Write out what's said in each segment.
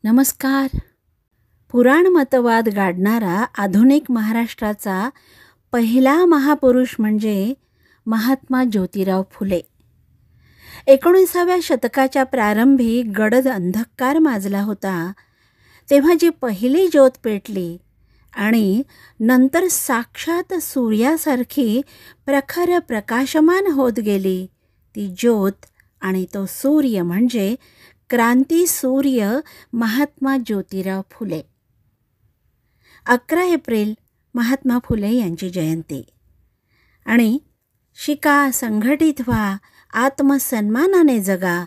नमस्कार. पुराणमतवाद गाडणारा आधुनिक महाराष्ट्राचा पहिला महापुरुष म्हणजे महात्मा ज्योतिराव फुले. 19व्या शतकाच्या प्रारंभी गडद अंधकार माजला होता, तेव्हा जी पहिली ज्योत पेटली आणि नंतर साक्षात सूर्यासारखी प्रखर प्रकाशमान होत गेली, ती ज्योत आणि तो सूर्य म्हणजे क्रांती सूर्य महात्मा ज्योतिराव फुले. 11 एप्रिल महात्मा फुले यांची जयंती. आणि शिका, संघटित व्हा, आत्मसन्मानाने जगा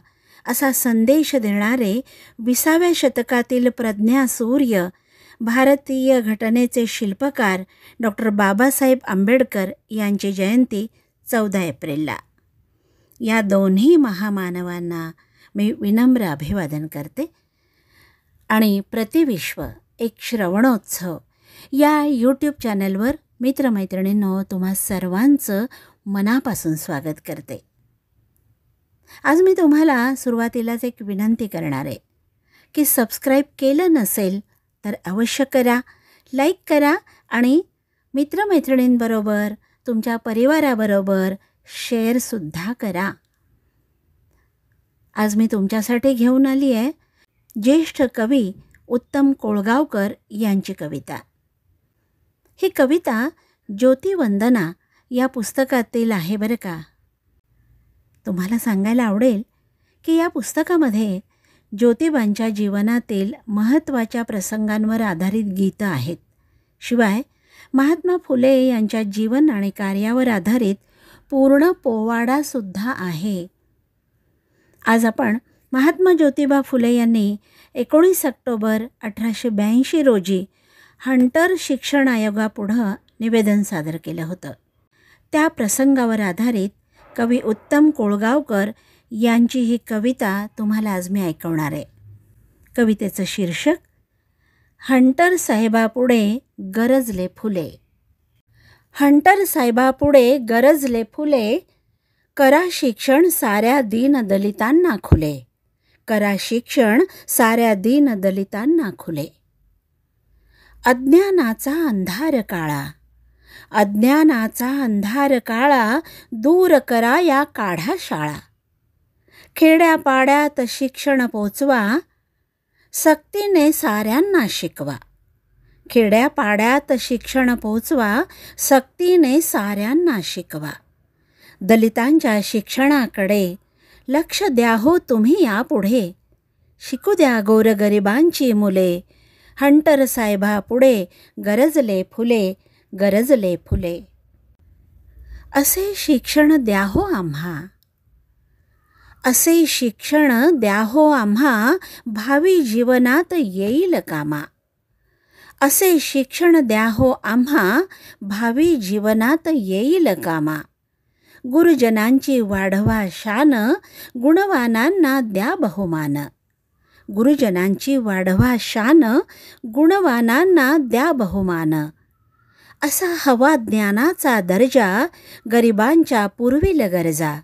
असा संदेश देणारे 20व्या शतकातील प्रज्ञा सूर्य, भारतीय घटनेचे शिल्पकार डॉक्टर बाबासाहेब आंबेडकर यांची जयंती 14 एप्रिलला. या दोन्ही महामानवांना मी विनम्र अभिवादन करते. आणि प्रतिविश्व एक श्रवणोत्सव या यूट्यूब चॅनलवर मित्रमैत्रिणींनो तुम्हा सर्वांचं मनापासून स्वागत करते. आज मी तुम्हाला सुरुवातीलाच एक विनंती करणार आहे की सबस्क्राईब केलं नसेल तर अवश्य करा, लाईक करा आणि मित्रमैत्रिणींबरोबर, तुमच्या परिवाराबरोबर शेअरसुद्धा करा. आज मी तुमच्यासाठी घेऊन आली आहे ज्येष्ठ कवी उत्तम कोळगावकर यांची कविता. ही कविता ज्योतिवंदना या पुस्तकातील आहे बरं का. तुम्हाला सांगायला आवडेल की या पुस्तकामध्ये ज्योतिबांच्या जीवनातील महत्त्वाच्या प्रसंगांवर आधारित गीतं आहेत. शिवाय महात्मा फुले यांच्या जीवन आणि कार्यावर आधारित पूर्ण पोवाडासुद्धा आहे. आज आपण महात्मा ज्योतिबा फुले यांनी 19 ऑक्टोबर 1882 रोजी हंटर शिक्षण आयोगापुढं निवेदन सादर केलं होतं. त्या प्रसंगावर आधारित कवी उत्तम कोळगावकर यांची ही कविता तुम्हाला आज मी ऐकवणार आहे. कवितेचं शीर्षक हंटर साहेबापुढे गरजले फुले. हंटर साहेबापुढे गरजले फुले, करा शिक्षण साऱ्या दीन दलितांना खुले. करा शिक्षण साऱ्या दीन दलितांना खुले. अज्ञानाचा अंधार काळा, अज्ञानाचा अंधार काळा, दूर करा या काढा शाळा. खेड्यापाड्यात शिक्षण पोचवा, सक्तीने साऱ्यांना शिकवा. खेड्यापाड्यात शिक्षण पोचवा, सक्तीने साऱ्यांना शिकवा. दलितांच्या शिक्षणाकडे लक्ष द्या हो तुम्ही यापुढे. शिकू द्या गोरगरिबांची मुले, हंटर साहेबापुढे गरजले फुले, गरजले फुले. असे शिक्षण द्या हो आम्हा, असे शिक्षण द्या हो आम्हा, भावी जीवनात येईल कामा. असे शिक्षण द्या हो आम्हा, भावी जीवनात येईल कामा. गुरुजनांची वाढवा शान, गुणवानांना द्या बहुमान. गुरुजनांची वाढवा शान, गुणवानांना द्या बहुमान. असा हवा ज्ञानाचा दर्जा, गरिबांच्या पुरविल गरजा.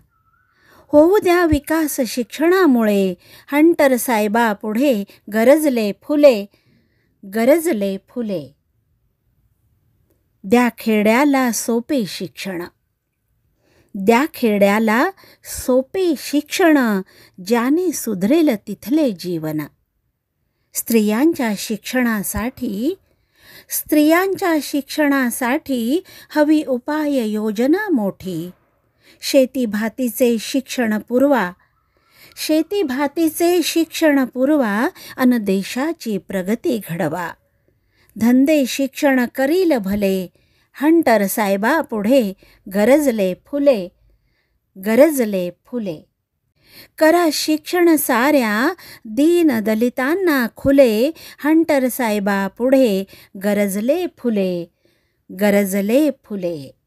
होऊ द्या विकास शिक्षणामुळे, हंटर साहेबापुढे गरजले फुले, गरजले फुले. द्या खेड्याला सोपे शिक्षण, द्या खेड्याला सोपे शिक्षण, ज्याने सुधरेल तिथले जीवन. स्त्रियांच्या शिक्षणासाठी, स्त्रियांच्या शिक्षणासाठी हवी उपाय योजना मोठी. शेतीभातीचे शिक्षण पुरवा, शेतीभातीचे शिक्षण पुरवा, अन देशाची प्रगती घडवा. धंदे शिक्षण करील भले, हंटर साहेबापुढे गरजले फुले, गरजले फुले. करा शिक्षण साऱ्या दीन दलितांना खुले, हंटर साहेबापुढे गरजले फुले, गरजले फुले.